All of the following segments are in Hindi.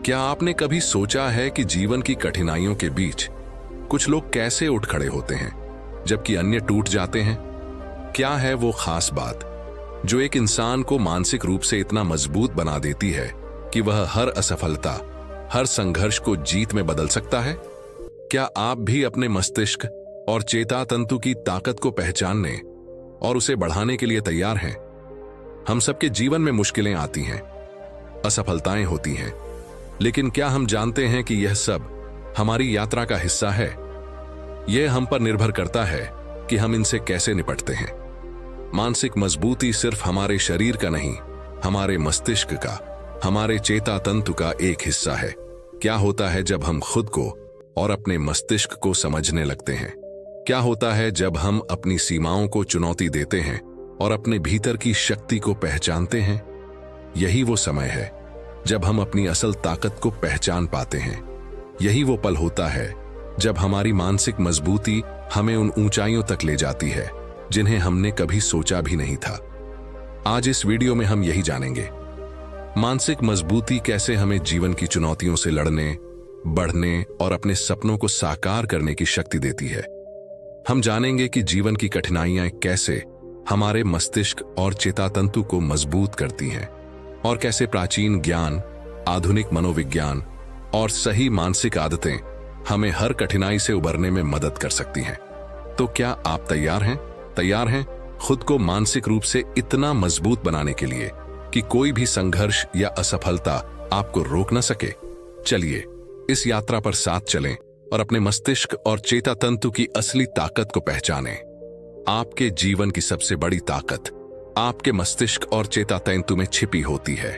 क्या आपने कभी सोचा है कि जीवन की कठिनाइयों के बीच कुछ लोग कैसे उठ खड़े होते हैं जबकि अन्य टूट जाते हैं? क्या है वो खास बात जो एक इंसान को मानसिक रूप से इतना मजबूत बना देती है कि वह हर असफलता, हर संघर्ष को जीत में बदल सकता है? क्या आप भी अपने मस्तिष्क और चेता तंतु की ताकत को पहचानने और उसे बढ़ाने के लिए तैयार हैं? हम सबके जीवन में मुश्किलें आती हैं, असफलताएं होती हैं, लेकिन क्या हम जानते हैं कि यह सब हमारी यात्रा का हिस्सा है? यह हम पर निर्भर करता है कि हम इनसे कैसे निपटते हैं। मानसिक मजबूती सिर्फ हमारे शरीर का नहीं, हमारे मस्तिष्क का, हमारे चेता तंतु का एक हिस्सा है। क्या होता है जब हम खुद को और अपने मस्तिष्क को समझने लगते हैं? क्या होता है जब हम अपनी सीमाओं को चुनौती देते हैं और अपने भीतर की शक्ति को पहचानते हैं? यही वो समय है जब हम अपनी असल ताकत को पहचान पाते हैं। यही वो पल होता है जब हमारी मानसिक मजबूती हमें उन ऊंचाइयों तक ले जाती है जिन्हें हमने कभी सोचा भी नहीं था। आज इस वीडियो में हम यही जानेंगे, मानसिक मजबूती कैसे हमें जीवन की चुनौतियों से लड़ने, बढ़ने और अपने सपनों को साकार करने की शक्ति देती है। हम जानेंगे कि जीवन की कठिनाइयां कैसे हमारे मस्तिष्क और चेतातंतु को मजबूत करती हैं और कैसे प्राचीन ज्ञान, आधुनिक मनोविज्ञान और सही मानसिक आदतें हमें हर कठिनाई से उबरने में मदद कर सकती हैं। तो क्या आप तैयार हैं? तैयार हैं खुद को मानसिक रूप से इतना मजबूत बनाने के लिए कि कोई भी संघर्ष या असफलता आपको रोक न सके? चलिए इस यात्रा पर साथ चलें और अपने मस्तिष्क और चेतातंतु की असली ताकत को पहचानें। आपके जीवन की सबसे बड़ी ताकत आपके मस्तिष्क और चेतातंतु में छिपी होती है।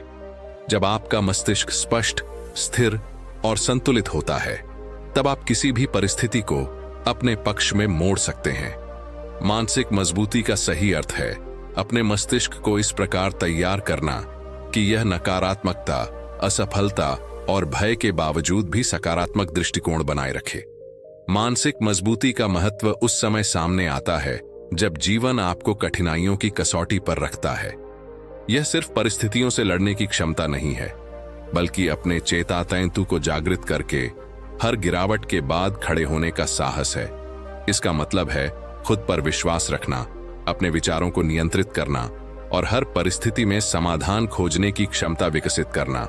जब आपका मस्तिष्क स्पष्ट, स्थिर और संतुलित होता है, तब आप किसी भी परिस्थिति को अपने पक्ष में मोड़ सकते हैं। मानसिक मजबूती का सही अर्थ है अपने मस्तिष्क को इस प्रकार तैयार करना कि यह नकारात्मकता, असफलता और भय के बावजूद भी सकारात्मक दृष्टिकोण बनाए रखे। मानसिक मजबूती का महत्व उस समय सामने आता है जब जीवन आपको कठिनाइयों की कसौटी पर रखता है। यह सिर्फ परिस्थितियों से लड़ने की क्षमता नहीं है, बल्कि अपने चेतातंतु को जागृत करके हर गिरावट के बाद खड़े होने का साहस है। इसका मतलब है खुद पर विश्वास रखना, अपने विचारों को नियंत्रित करना और हर परिस्थिति में समाधान खोजने की क्षमता विकसित करना।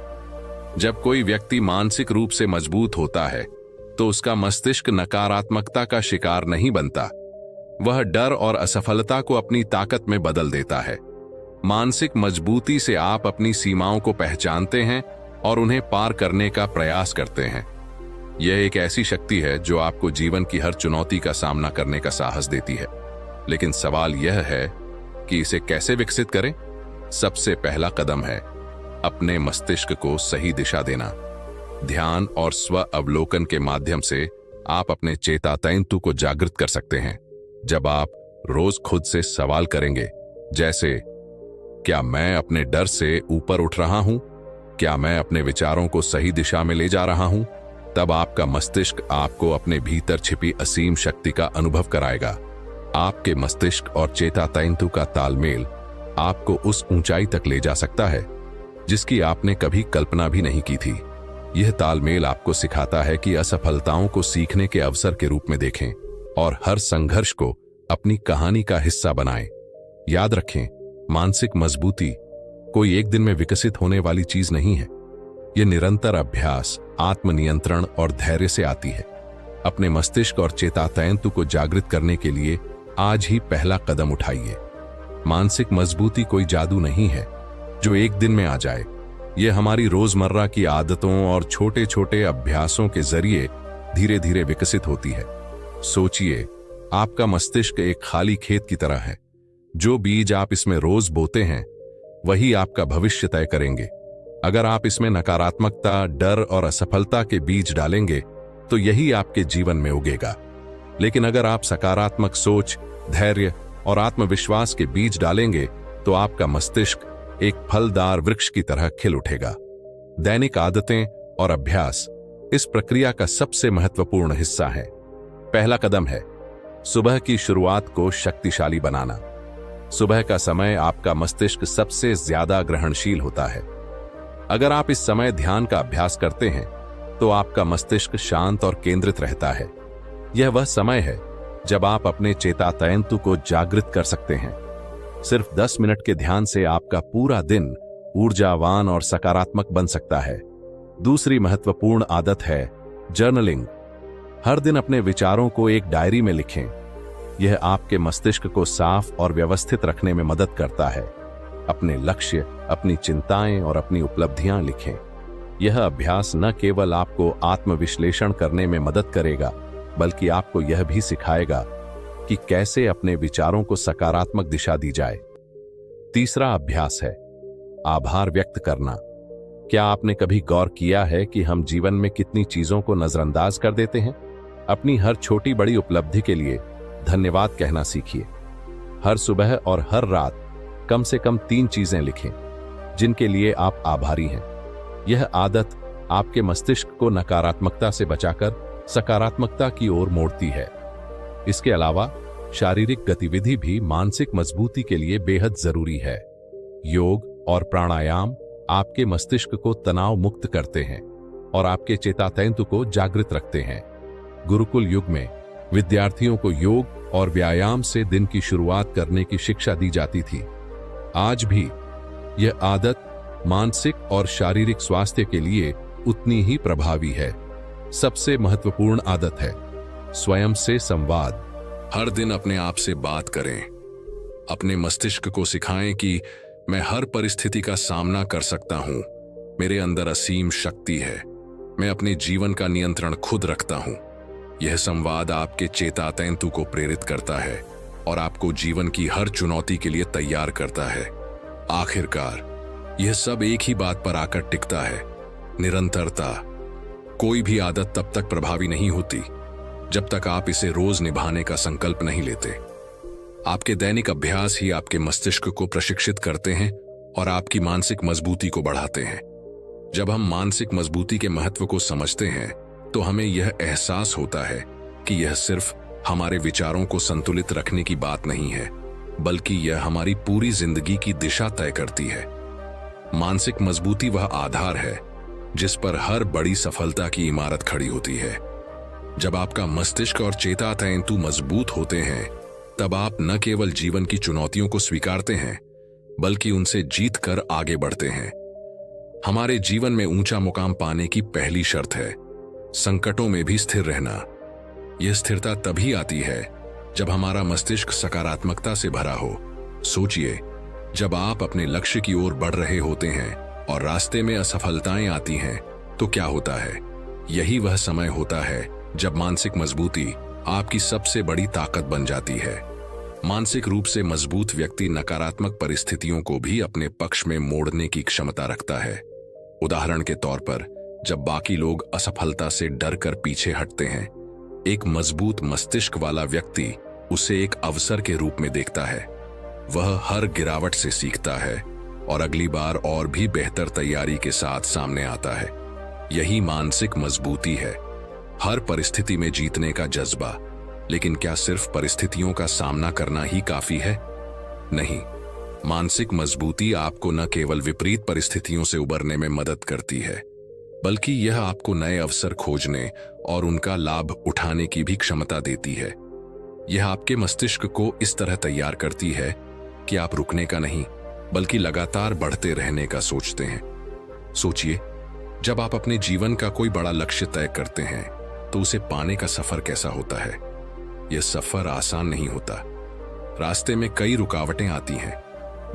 जब कोई व्यक्ति मानसिक रूप से मजबूत होता है तो उसका मस्तिष्क नकारात्मकता का शिकार नहीं बनता। वह डर और असफलता को अपनी ताकत में बदल देता है। मानसिक मजबूती से आप अपनी सीमाओं को पहचानते हैं और उन्हें पार करने का प्रयास करते हैं। यह एक ऐसी शक्ति है जो आपको जीवन की हर चुनौती का सामना करने का साहस देती है। लेकिन सवाल यह है कि इसे कैसे विकसित करें? सबसे पहला कदम है अपने मस्तिष्क को सही दिशा देना। ध्यान और स्व अवलोकन के माध्यम से आप अपने चेतातंतु को जागृत कर सकते हैं। जब आप रोज खुद से सवाल करेंगे, जैसे क्या मैं अपने डर से ऊपर उठ रहा हूं? क्या मैं अपने विचारों को सही दिशा में ले जा रहा हूं? तब आपका मस्तिष्क आपको अपने भीतर छिपी असीम शक्ति का अनुभव कराएगा। आपके मस्तिष्क और चेतातंतु का तालमेल आपको उस ऊंचाई तक ले जा सकता है जिसकी आपने कभी कल्पना भी नहीं की थी। यह तालमेल आपको सिखाता है कि असफलताओं को सीखने के अवसर के रूप में देखें और हर संघर्ष को अपनी कहानी का हिस्सा बनाएं। याद रखें, मानसिक मजबूती कोई एक दिन में विकसित होने वाली चीज नहीं है। यह निरंतर अभ्यास, आत्मनियंत्रण और धैर्य से आती है। अपने मस्तिष्क और चेतातंतु को जागृत करने के लिए आज ही पहला कदम उठाइए। मानसिक मजबूती कोई जादू नहीं है जो एक दिन में आ जाए। यह हमारी रोजमर्रा की आदतों और छोटे छोटे अभ्यासों के जरिए धीरे धीरे विकसित होती है। सोचिए, आपका मस्तिष्क एक खाली खेत की तरह है। जो बीज आप इसमें रोज बोते हैं वही आपका भविष्य तय करेंगे। अगर आप इसमें नकारात्मकता, डर और असफलता के बीज डालेंगे तो यही आपके जीवन में उगेगा। लेकिन अगर आप सकारात्मक सोच, धैर्य और आत्मविश्वास के बीज डालेंगे तो आपका मस्तिष्क एक फलदार वृक्ष की तरह खिल उठेगा। दैनिक आदतें और अभ्यास इस प्रक्रिया का सबसे महत्वपूर्ण हिस्सा है। पहला कदम है सुबह की शुरुआत को शक्तिशाली बनाना। सुबह का समय आपका मस्तिष्क सबसे ज्यादा ग्रहणशील होता है। अगर आप इस समय ध्यान का अभ्यास करते हैं तो आपका मस्तिष्क शांत और केंद्रित रहता है। यह वह समय है जब आप अपने चेतातंतु को जागृत कर सकते हैं। सिर्फ 10 मिनट के ध्यान से आपका पूरा दिन ऊर्जावान और सकारात्मक बन सकता है। दूसरी महत्वपूर्ण आदत है जर्नलिंग। हर दिन अपने विचारों को एक डायरी में लिखें। यह आपके मस्तिष्क को साफ और व्यवस्थित रखने में मदद करता है। अपने लक्ष्य, अपनी चिंताएं और अपनी उपलब्धियां लिखें। यह अभ्यास न केवल आपको आत्मविश्लेषण करने में मदद करेगा, बल्कि आपको यह भी सिखाएगा कि कैसे अपने विचारों को सकारात्मक दिशा दी जाए। तीसरा अभ्यास है आभार व्यक्त करना। क्या आपने कभी गौर किया है कि हम जीवन में कितनी चीजों को नजरअंदाज कर देते हैं? अपनी हर छोटी बड़ी उपलब्धि के लिए धन्यवाद कहना सीखिए। हर सुबह और हर रात कम से कम 3 चीजें लिखें जिनके लिए आप आभारी हैं। यह आदत आपके मस्तिष्क को नकारात्मकता से बचाकर सकारात्मकता की ओर मोड़ती है। इसके अलावा शारीरिक गतिविधि भी मानसिक मजबूती के लिए बेहद जरूरी है। योग और प्राणायाम आपके मस्तिष्क को तनाव मुक्त करते हैं और आपके चेतातंतु को जागृत रखते हैं। गुरुकुल युग में विद्यार्थियों को योग और व्यायाम से दिन की शुरुआत करने की शिक्षा दी जाती थी। आज भी यह आदत मानसिक और शारीरिक स्वास्थ्य के लिए उतनी ही प्रभावी है। सबसे महत्वपूर्ण आदत है स्वयं से संवाद। हर दिन अपने आप से बात करें। अपने मस्तिष्क को सिखाएं कि मैं हर परिस्थिति का सामना कर सकता हूं। मेरे अंदर असीम शक्ति है। मैं अपने जीवन का नियंत्रण खुद रखता हूं। यह संवाद आपके चेतातंतु को प्रेरित करता है और आपको जीवन की हर चुनौती के लिए तैयार करता है। आखिरकार यह सब एक ही बात पर आकर टिकता है, निरंतरता। कोई भी आदत तब तक प्रभावी नहीं होती जब तक आप इसे रोज निभाने का संकल्प नहीं लेते। आपके दैनिक अभ्यास ही आपके मस्तिष्क को प्रशिक्षित करते हैं और आपकी मानसिक मजबूती को बढ़ाते हैं। जब हम मानसिक मजबूती के महत्व को समझते हैं तो हमें यह एहसास होता है कि यह सिर्फ हमारे विचारों को संतुलित रखने की बात नहीं है, बल्कि यह हमारी पूरी जिंदगी की दिशा तय करती है। मानसिक मजबूती वह आधार है जिस पर हर बड़ी सफलता की इमारत खड़ी होती है। जब आपका मस्तिष्क और चेतातंतु मजबूत होते हैं, तब आप न केवल जीवन की चुनौतियों को स्वीकारते हैं, बल्कि उनसे जीत कर आगे बढ़ते हैं। हमारे जीवन में ऊंचा मुकाम पाने की पहली शर्त है संकटों में भी स्थिर रहना। यह स्थिरता तभी आती है जब हमारा मस्तिष्क सकारात्मकता से भरा हो। सोचिए, जब आप अपने लक्ष्य की ओर बढ़ रहे होते हैं और रास्ते में असफलताएं आती हैं, तो क्या होता है? यही वह समय होता है जब मानसिक मजबूती आपकी सबसे बड़ी ताकत बन जाती है। मानसिक रूप से मजबूत व्यक्ति नकारात्मक परिस्थितियों को भी अपने पक्ष में मोड़ने की क्षमता रखता है। उदाहरण के तौर पर, जब बाकी लोग असफलता से डर कर पीछे हटते हैं, एक मजबूत मस्तिष्क वाला व्यक्ति उसे एक अवसर के रूप में देखता है। वह हर गिरावट से सीखता है और अगली बार और भी बेहतर तैयारी के साथ सामने आता है। यही मानसिक मजबूती है, हर परिस्थिति में जीतने का जज्बा। लेकिन क्या सिर्फ परिस्थितियों का सामना करना ही काफी है? नहीं, मानसिक मजबूती आपको न केवल विपरीत परिस्थितियों से उबरने में मदद करती है, बल्कि यह आपको नए अवसर खोजने और उनका लाभ उठाने की भी क्षमता देती है। यह आपके मस्तिष्क को इस तरह तैयार करती है कि आप रुकने का नहीं, बल्कि लगातार बढ़ते रहने का सोचते हैं। सोचिए, जब आप अपने जीवन का कोई बड़ा लक्ष्य तय करते हैं तो उसे पाने का सफर कैसा होता है? यह सफर आसान नहीं होता। रास्ते में कई रुकावटें आती हैं,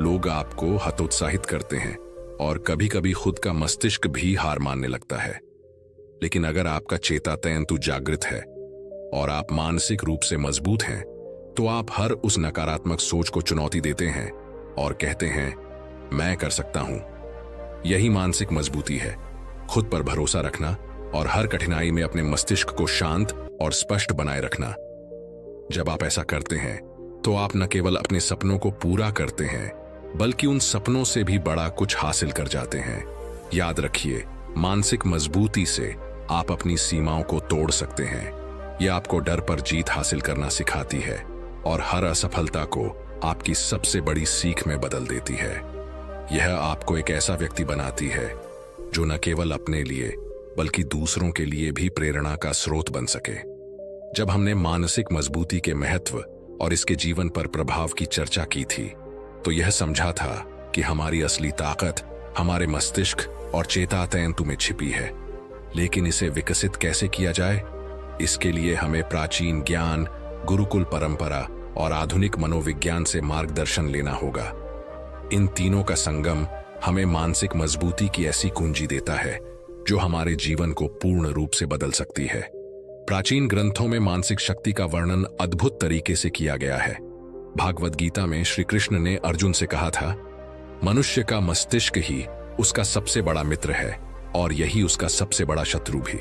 लोग आपको हतोत्साहित करते हैं और कभी कभी खुद का मस्तिष्क भी हार मानने लगता है। लेकिन अगर आपका चेतातंतु जागृत है और आप मानसिक रूप से मजबूत हैं, तो आप हर उस नकारात्मक सोच को चुनौती देते हैं और कहते हैं, मैं कर सकता हूं। यही मानसिक मजबूती है, खुद पर भरोसा रखना और हर कठिनाई में अपने मस्तिष्क को शांत और स्पष्ट बनाए रखना। जब आप ऐसा करते हैं तो आप न केवल अपने सपनों को पूरा करते हैं, बल्कि उन सपनों से भी बड़ा कुछ हासिल कर जाते हैं। याद रखिए, मानसिक मजबूती से आप अपनी सीमाओं को तोड़ सकते हैं। यह आपको डर पर जीत हासिल करना सिखाती है और हर असफलता को आपकी सबसे बड़ी सीख में बदल देती है। यह आपको एक ऐसा व्यक्ति बनाती है जो न केवल अपने लिए बल्कि दूसरों के लिए भी प्रेरणा का स्रोत बन सके। जब हमने मानसिक मजबूती के महत्व और इसके जीवन पर प्रभाव की चर्चा की थी, तो यह समझा था कि हमारी असली ताकत हमारे मस्तिष्क और चेता तंतु में छिपी है। लेकिन इसे विकसित कैसे किया जाए? इसके लिए हमें प्राचीन ज्ञान, गुरुकुल परंपरा और आधुनिक मनोविज्ञान से मार्गदर्शन लेना होगा। इन तीनों का संगम हमें मानसिक मजबूती की ऐसी कुंजी देता है जो हमारे जीवन को पूर्ण रूप से बदल सकती है। प्राचीन ग्रंथों में मानसिक शक्ति का वर्णन अद्भुत तरीके से किया गया है। भागवत गीता में श्री कृष्ण ने अर्जुन से कहा था, मनुष्य का मस्तिष्क ही उसका सबसे बड़ा मित्र है और यही उसका सबसे बड़ा शत्रु भी।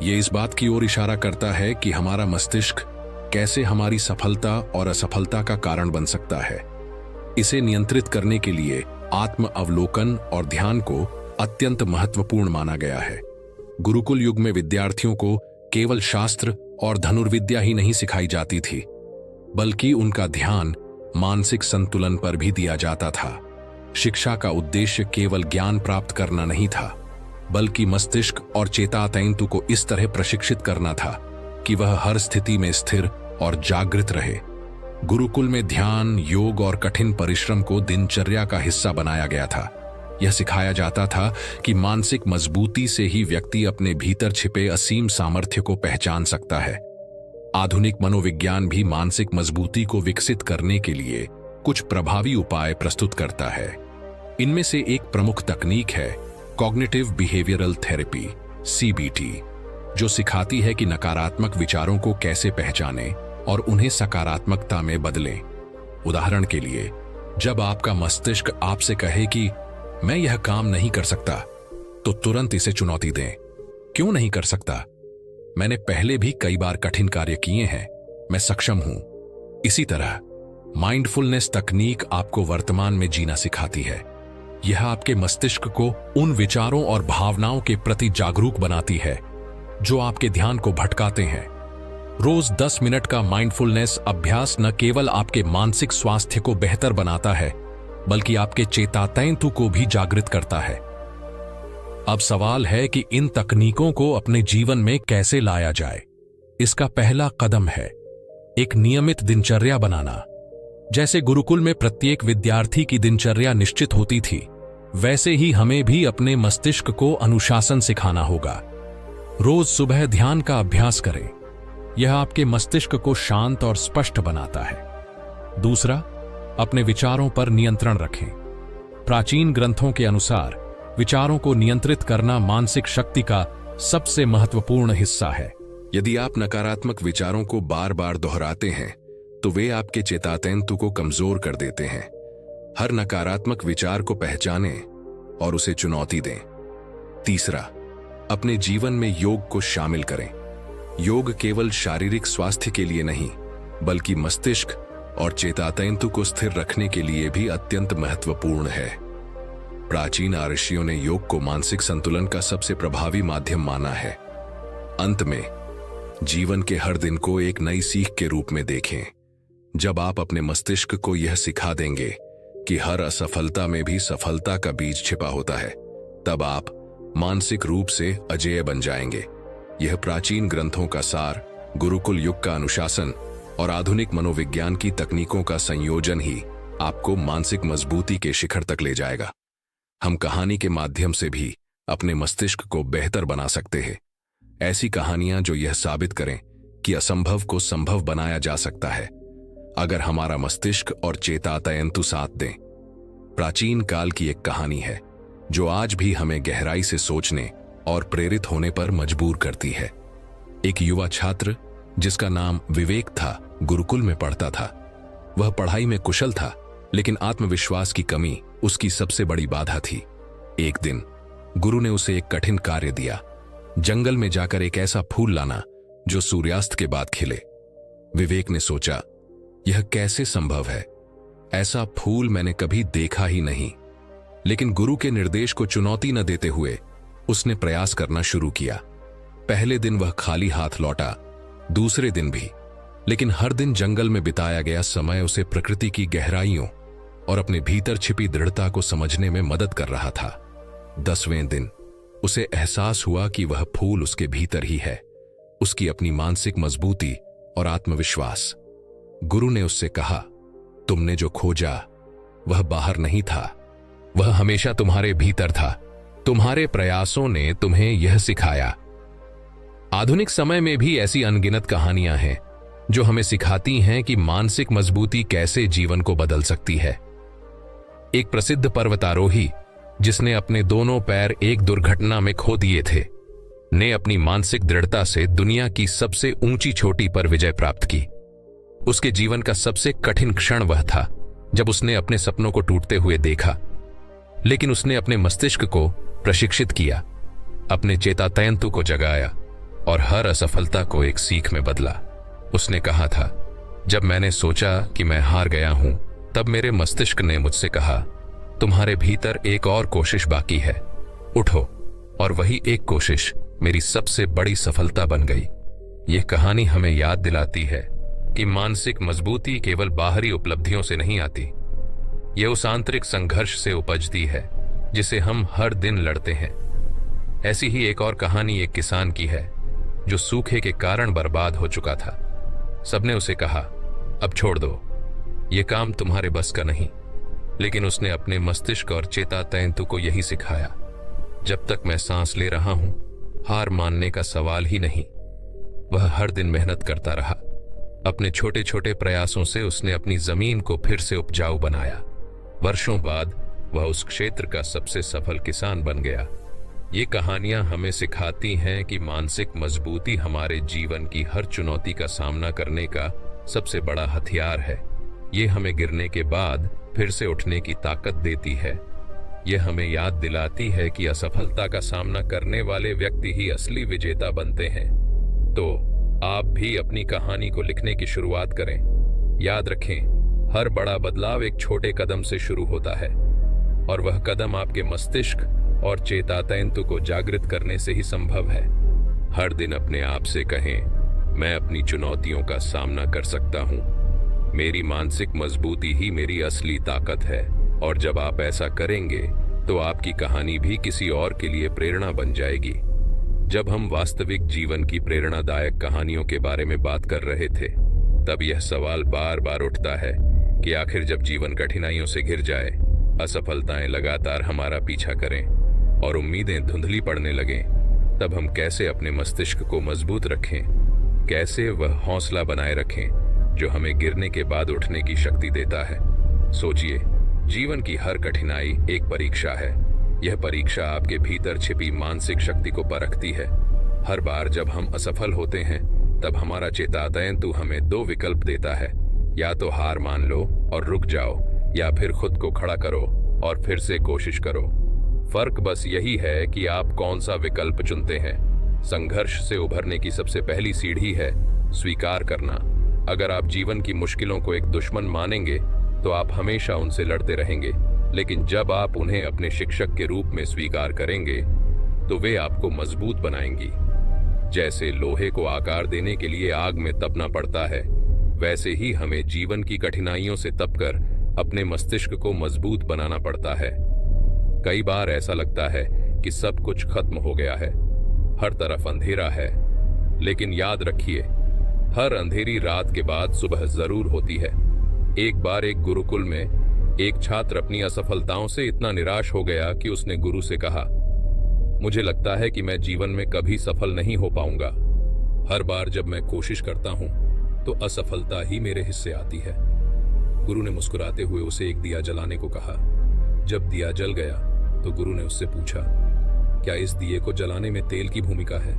ये इस बात की ओर इशारा करता है कि हमारा मस्तिष्क कैसे हमारी सफलता और असफलता का कारण बन सकता है। इसे नियंत्रित करने के लिए आत्म अवलोकन और ध्यान को अत्यंत महत्वपूर्ण माना गया है। गुरुकुल युग में विद्यार्थियों को केवल शास्त्र और धनुर्विद्या ही नहीं सिखाई जाती थी, बल्कि उनका ध्यान मानसिक संतुलन पर भी दिया जाता था। शिक्षा का उद्देश्य केवल ज्ञान प्राप्त करना नहीं था, बल्कि मस्तिष्क और चेता तंतु को इस तरह प्रशिक्षित करना था कि वह हर स्थिति में स्थिर और जागृत रहे। गुरुकुल में ध्यान, योग और कठिन परिश्रम को दिनचर्या का हिस्सा बनाया गया था। यह सिखाया जाता था कि मानसिक मजबूती से ही व्यक्ति अपने भीतर छिपे असीम सामर्थ्य को पहचान सकता है। आधुनिक मनोविज्ञान भी मानसिक मजबूती को विकसित करने के लिए कुछ प्रभावी उपाय प्रस्तुत करता है। इनमें से एक प्रमुख तकनीक है कॉग्निटिव बिहेवियरल थेरेपी, CBT, जो सिखाती है कि नकारात्मक विचारों को कैसे पहचानें और उन्हें सकारात्मकता में बदलें। उदाहरण के लिए, जब आपका मस्तिष्क आपसे कहे कि मैं यह काम नहीं कर सकता, तो तुरंत इसे चुनौती दें। क्यों नहीं कर सकता? मैंने पहले भी कई बार कठिन कार्य किए हैं, मैं सक्षम हूं। इसी तरह माइंडफुलनेस तकनीक आपको वर्तमान में जीना सिखाती है। यह आपके मस्तिष्क को उन विचारों और भावनाओं के प्रति जागरूक बनाती है जो आपके ध्यान को भटकाते हैं। रोज 10 मिनट का माइंडफुलनेस अभ्यास न केवल आपके मानसिक स्वास्थ्य को बेहतर बनाता है, बल्कि आपके चेता तंतु को भी जागृत करता है। अब सवाल है कि इन तकनीकों को अपने जीवन में कैसे लाया जाए। इसका पहला कदम है एक नियमित दिनचर्या बनाना। जैसे गुरुकुल में प्रत्येक विद्यार्थी की दिनचर्या निश्चित होती थी, वैसे ही हमें भी अपने मस्तिष्क को अनुशासन सिखाना होगा। रोज सुबह ध्यान का अभ्यास करें। यह आपके मस्तिष्क को शांत और स्पष्ट बनाता है। दूसरा, अपने विचारों पर नियंत्रण रखें। प्राचीन ग्रंथों के अनुसार विचारों को नियंत्रित करना मानसिक शक्ति का सबसे महत्वपूर्ण हिस्सा है। यदि आप नकारात्मक विचारों को बार बार दोहराते हैं, तो वे आपके चेतातंतु को कमजोर कर देते हैं। हर नकारात्मक विचार को पहचानें और उसे चुनौती दें। तीसरा, अपने जीवन में योग को शामिल करें। योग केवल शारीरिक स्वास्थ्य के लिए नहीं, बल्कि मस्तिष्क और चेतातंतु को स्थिर रखने के लिए भी अत्यंत महत्वपूर्ण है। प्राचीन ऋषियों ने योग को मानसिक संतुलन का सबसे प्रभावी माध्यम माना है। अंत में, जीवन के हर दिन को एक नई सीख के रूप में देखें। जब आप अपने मस्तिष्क को यह सिखा देंगे कि हर असफलता में भी सफलता का बीज छिपा होता है, तब आप मानसिक रूप से अजेय बन जाएंगे। यह प्राचीन ग्रंथों का सार, गुरुकुल युग का अनुशासन और आधुनिक मनोविज्ञान की तकनीकों का संयोजन ही आपको मानसिक मजबूती के शिखर तक ले जाएगा। हम कहानी के माध्यम से भी अपने मस्तिष्क को बेहतर बना सकते हैं। ऐसी कहानियां जो यह साबित करें कि असंभव को संभव बनाया जा सकता है, अगर हमारा मस्तिष्क और चेता तंतु साथ दें। प्राचीन काल की एक कहानी है जो आज भी हमें गहराई से सोचने और प्रेरित होने पर मजबूर करती है। एक युवा छात्र जिसका नाम विवेक था, गुरुकुल में पढ़ता था। वह पढ़ाई में कुशल था, लेकिन आत्मविश्वास की कमी उसकी सबसे बड़ी बाधा थी। एक दिन गुरु ने उसे एक कठिन कार्य दिया, जंगल में जाकर एक ऐसा फूल लाना जो सूर्यास्त के बाद खिले। विवेक ने सोचा, यह कैसे संभव है? ऐसा फूल मैंने कभी देखा ही नहीं। लेकिन गुरु के निर्देश को चुनौती न देते हुए उसने प्रयास करना शुरू किया। पहले दिन वह खाली हाथ लौटा, दूसरे दिन भी, लेकिन हर दिन जंगल में बिताया गया समय उसे प्रकृति की गहराइयों और अपने भीतर छिपी दृढ़ता को समझने में मदद कर रहा था। 10वें दिन उसे एहसास हुआ कि वह फूल उसके भीतर ही है, उसकी अपनी मानसिक मजबूती और आत्मविश्वास। गुरु ने उससे कहा, तुमने जो खोजा वह बाहर नहीं था, वह हमेशा तुम्हारे भीतर था। तुम्हारे प्रयासों ने तुम्हें यह सिखाया। आधुनिक समय में भी ऐसी अनगिनत कहानियां हैं जो हमें सिखाती हैं कि मानसिक मजबूती कैसे जीवन को बदल सकती है। एक प्रसिद्ध पर्वतारोही जिसने अपने दोनों पैर एक दुर्घटना में खो दिए थे, ने अपनी मानसिक दृढ़ता से दुनिया की सबसे ऊंची चोटी पर विजय प्राप्त की। उसके जीवन का सबसे कठिन क्षण वह था जब उसने अपने सपनों को टूटते हुए देखा, लेकिन उसने अपने मस्तिष्क को प्रशिक्षित किया, अपने चेतातंतु को जगाया और हर असफलता को एक सीख में बदला। उसने कहा था, जब मैंने सोचा कि मैं हार गया हूं, तब मेरे मस्तिष्क ने मुझसे कहा, तुम्हारे भीतर एक और कोशिश बाकी है, उठो। और वही एक कोशिश मेरी सबसे बड़ी सफलता बन गई। यह कहानी हमें याद दिलाती है कि मानसिक मजबूती केवल बाहरी उपलब्धियों से नहीं आती, यह उस आंतरिक संघर्ष से उपजती है जिसे हम हर दिन लड़ते हैं। ऐसी ही एक और कहानी एक किसान की है जो सूखे के कारण बर्बाद हो चुका था। सबने उसे कहा, अब छोड़ दो, यह काम तुम्हारे बस का नहीं। लेकिन उसने अपने मस्तिष्क और चेतातंतु को यही सिखाया, जब तक मैं सांस ले रहा हूं, हार मानने का सवाल ही नहीं। वह हर दिन मेहनत करता रहा। अपने छोटे छोटे प्रयासों से उसने अपनी जमीन को फिर से उपजाऊ बनाया। वर्षों बाद वह उस क्षेत्र का सबसे सफल किसान बन गया। ये कहानियां हमें सिखाती हैं कि मानसिक मजबूती हमारे जीवन की हर चुनौती का सामना करने का सबसे बड़ा हथियार है। ये हमें गिरने के बाद फिर से उठने की ताकत देती है। यह हमें याद दिलाती है कि असफलता का सामना करने वाले व्यक्ति ही असली विजेता बनते हैं। तो आप भी अपनी कहानी को लिखने की शुरुआत करें। याद रखें, हर बड़ा बदलाव एक छोटे कदम से शुरू होता है और वह कदम आपके मस्तिष्क और चेतातंतु को जागृत करने से ही संभव है। हर दिन अपने आप से कहें, मैं अपनी चुनौतियों का सामना कर सकता हूं। मेरी मानसिक मजबूती ही मेरी असली ताकत है। और जब आप ऐसा करेंगे तो आपकी कहानी भी किसी और के लिए प्रेरणा बन जाएगी। जब हम वास्तविक जीवन की प्रेरणादायक कहानियों के बारे में बात कर रहे थे, तब यह सवाल बार बार उठता है कि आखिर जब जीवन कठिनाइयों से घिर जाए, असफलताएं लगातार हमारा पीछा करें और उम्मीदें धुंधली पड़ने लगें, तब हम कैसे अपने मस्तिष्क को मजबूत रखें, कैसे वह हौसला बनाए रखें जो हमें गिरने के बाद उठने की शक्ति देता है। सोचिए, जीवन की हर कठिनाई एक परीक्षा है। यह परीक्षा आपके भीतर छिपी मानसिक शक्ति को परखती है। हर बार जब हम असफल होते हैं, तब हमारा चेतातंतु हमें दो विकल्प देता है, या तो हार मान लो और रुक जाओ, या फिर खुद को खड़ा करो और फिर से कोशिश करो। फर्क बस यही है कि आप कौन सा विकल्प चुनते हैं। संघर्ष से उभरने की सबसे पहली सीढ़ी है स्वीकार करना। अगर आप जीवन की मुश्किलों को एक दुश्मन मानेंगे तो आप हमेशा उनसे लड़ते रहेंगे, लेकिन जब आप उन्हें अपने शिक्षक के रूप में स्वीकार करेंगे तो वे आपको मजबूत बनाएंगी। जैसे लोहे को आकार देने के लिए आग में तपना पड़ता है, वैसे ही हमें जीवन की कठिनाइयों से तपकर अपने मस्तिष्क को मजबूत बनाना पड़ता है। कई बार ऐसा लगता है कि सब कुछ खत्म हो गया है, हर तरफ अंधेरा है, लेकिन याद रखिए, हर अंधेरी रात के बाद सुबह जरूर होती है। एक बार एक गुरुकुल में एक छात्र अपनी असफलताओं से इतना निराश हो गया कि उसने गुरु से कहा, मुझे लगता है कि मैं जीवन में कभी सफल नहीं हो पाऊंगा। हर बार जब मैं कोशिश करता हूं तो असफलता ही मेरे हिस्से आती है। गुरु ने मुस्कुराते हुए उसे एक दिया जलाने को कहा। जब दिया जल गया तो गुरु ने उससे पूछा, क्या इस दिए को जलाने में तेल की भूमिका है?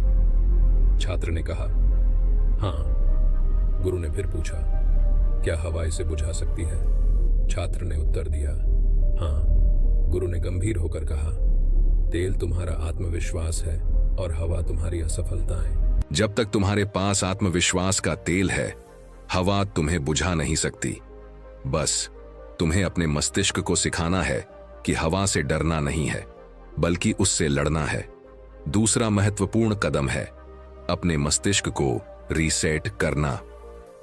छात्र ने कहा, हाँ। गुरु ने फिर पूछा, क्या हवा इसे बुझा सकती है? छात्र ने उत्तर दिया, हाँ। गुरु ने गंभीर होकर कहा, तेल तुम्हारा आत्मविश्वास है और हवा तुम्हारी असफलताएं। जब तक तुम्हारे पास आत्मविश्वास का तेल है, हवा तुम्हें बुझा नहीं सकती। बस तुम्हें अपने मस्तिष्क को सिखाना है कि हवा से डरना नहीं है, बल्कि उससे लड़ना है। दूसरा महत्वपूर्ण कदम है अपने मस्तिष्क को रीसेट करना।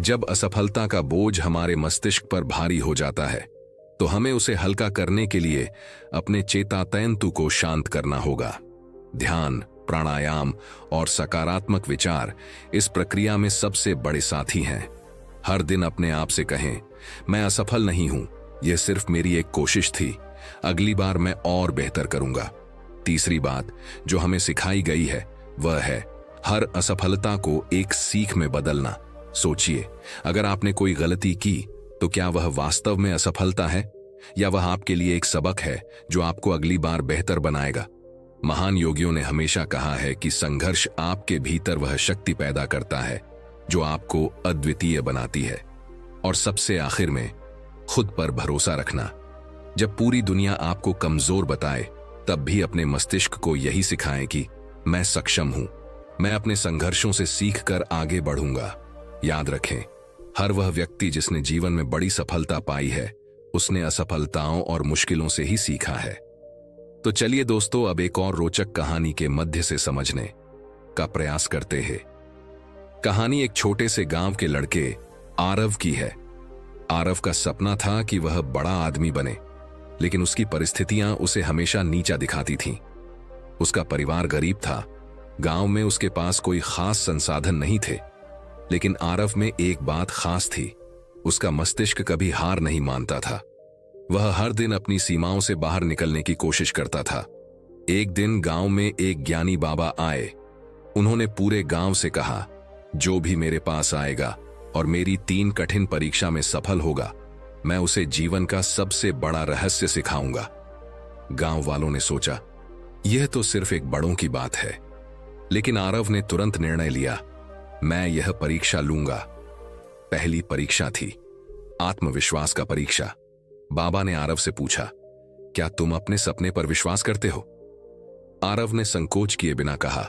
जब असफलता का बोझ हमारे मस्तिष्क पर भारी हो जाता है, तो हमें उसे हल्का करने के लिए अपने चेतातंतु को शांत करना होगा। ध्यान, प्राणायाम और सकारात्मक विचार इस प्रक्रिया में सबसे बड़े साथी हैं। हर दिन अपने आप से कहें, मैं असफल नहीं हूं, यह सिर्फ मेरी एक कोशिश थी, अगली बार मैं और बेहतर करूंगा। तीसरी बात जो हमें सिखाई गई है वह है हर असफलता को एक सीख में बदलना। सोचिए, अगर आपने कोई गलती की तो क्या वह वास्तव में असफलता है या वह आपके लिए एक सबक है जो आपको अगली बार बेहतर बनाएगा। महान योगियों ने हमेशा कहा है कि संघर्ष आपके भीतर वह शक्ति पैदा करता है जो आपको अद्वितीय बनाती है। और सबसे आखिर में खुद पर भरोसा रखना। जब पूरी दुनिया आपको कमजोर बताए तब भी अपने मस्तिष्क को यही सिखाएं कि मैं सक्षम हूं, मैं अपने संघर्षों से सीखकर आगे बढ़ूंगा। याद रखें, हर वह व्यक्ति जिसने जीवन में बड़ी सफलता पाई है उसने असफलताओं और मुश्किलों से ही सीखा है। तो चलिए दोस्तों, अब एक और रोचक कहानी के मध्य से समझने का प्रयास करते हैं। कहानी एक छोटे से गांव के लड़के आरव की है। आरव का सपना था कि वह बड़ा आदमी बने, लेकिन उसकी परिस्थितियां उसे हमेशा नीचा दिखाती थीं। उसका परिवार गरीब था, गांव में उसके पास कोई खास संसाधन नहीं थे, लेकिन आरव में एक बात खास थी, उसका मस्तिष्क कभी हार नहीं मानता था। वह हर दिन अपनी सीमाओं से बाहर निकलने की कोशिश करता था। एक दिन गांव में एक ज्ञानी बाबा आए। उन्होंने पूरे गांव से कहा, जो भी मेरे पास आएगा और मेरी 3 कठिन परीक्षा में सफल होगा, मैं उसे जीवन का सबसे बड़ा रहस्य सिखाऊंगा। गांव वालों ने सोचा, यह तो सिर्फ एक बड़ों की बात है, लेकिन आरव ने तुरंत निर्णय लिया, मैं यह परीक्षा लूंगा। पहली परीक्षा थी आत्मविश्वास का परीक्षा। बाबा ने आरव से पूछा, क्या तुम अपने सपने पर विश्वास करते हो? आरव ने संकोच किए बिना कहा,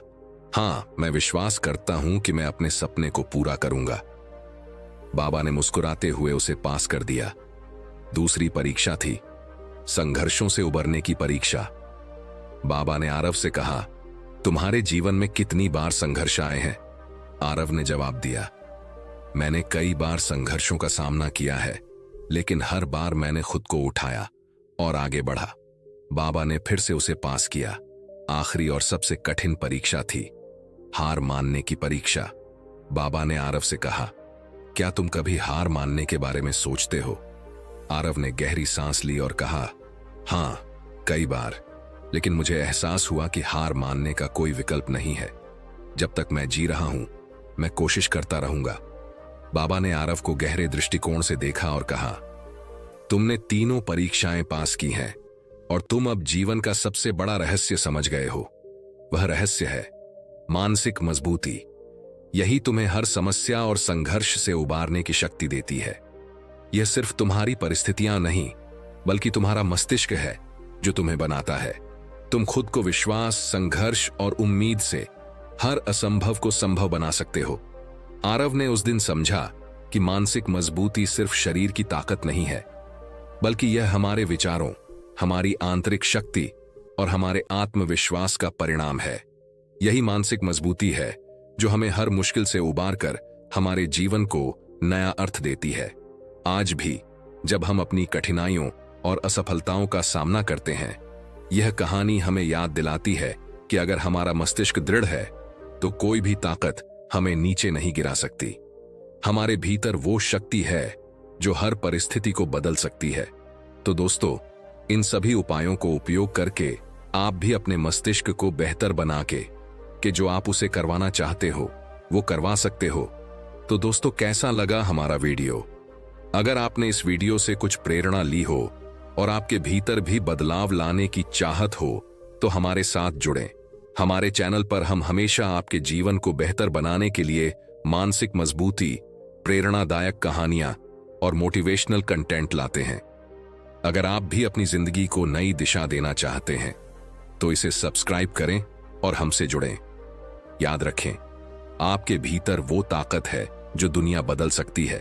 हां, मैं विश्वास करता हूं कि मैं अपने सपने को पूरा करूंगा। बाबा ने मुस्कुराते हुए उसे पास कर दिया। दूसरी परीक्षा थी संघर्षों से उबरने की परीक्षा। बाबा ने आरव से कहा, तुम्हारे जीवन में कितनी बार संघर्ष आए हैं? आरव ने जवाब दिया, मैंने कई बार संघर्षों का सामना किया है, लेकिन हर बार मैंने खुद को उठाया और आगे बढ़ा। बाबा ने फिर से उसे पास किया। आखिरी और सबसे कठिन परीक्षा थी हार मानने की परीक्षा। बाबा ने आरव से कहा, क्या तुम कभी हार मानने के बारे में सोचते हो? आरव ने गहरी सांस ली और कहा, हां, कई बार, लेकिन मुझे एहसास हुआ कि हार मानने का कोई विकल्प नहीं है। जब तक मैं जी रहा हूं, मैं कोशिश करता रहूंगा। बाबा ने आरव को गहरे दृष्टिकोण से देखा और कहा, तुमने 3 परीक्षाएं पास की हैं और तुम अब जीवन का सबसे बड़ा रहस्य समझ गए हो। वह रहस्य है मानसिक मजबूती। यही तुम्हें हर समस्या और संघर्ष से उबारने की शक्ति देती है। यह सिर्फ तुम्हारी परिस्थितियां नहीं, बल्कि तुम्हारा मस्तिष्क है जो तुम्हें बनाता है। तुम खुद को विश्वास, संघर्ष और उम्मीद से हर असंभव को संभव बना सकते हो। आरव ने उस दिन समझा कि मानसिक मजबूती सिर्फ शरीर की ताकत नहीं है, बल्कि यह हमारे विचारों, हमारी आंतरिक शक्ति और हमारे आत्मविश्वास का परिणाम है। यही मानसिक मजबूती है जो हमें हर मुश्किल से उबार कर हमारे जीवन को नया अर्थ देती है। आज भी जब हम अपनी कठिनाइयों और असफलताओं का सामना करते हैं, यह कहानी हमें याद दिलाती है कि अगर हमारा मस्तिष्क दृढ़ है तो कोई भी ताकत हमें नीचे नहीं गिरा सकती। हमारे भीतर वो शक्ति है जो हर परिस्थिति को बदल सकती है। तो दोस्तों, इन सभी उपायों को उपयोग करके आप भी अपने मस्तिष्क को बेहतर बना के जो आप उसे करवाना चाहते हो वो करवा सकते हो। तो दोस्तों, कैसा लगा हमारा वीडियो? अगर आपने इस वीडियो से कुछ प्रेरणा ली हो और आपके भीतर भी बदलाव लाने की चाहत हो तो हमारे साथ जुड़ें। हमारे चैनल पर हम हमेशा आपके जीवन को बेहतर बनाने के लिए मानसिक मजबूती, प्रेरणादायक कहानियां और मोटिवेशनल कंटेंट लाते हैं। अगर आप भी अपनी जिंदगी को नई दिशा देना चाहते हैं तो इसे सब्सक्राइब करें और हमसे जुड़ें। याद रखें, आपके भीतर वो ताकत है जो दुनिया बदल सकती है।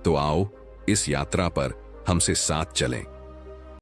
तो आओ इस यात्रा पर हमसे साथ चलें।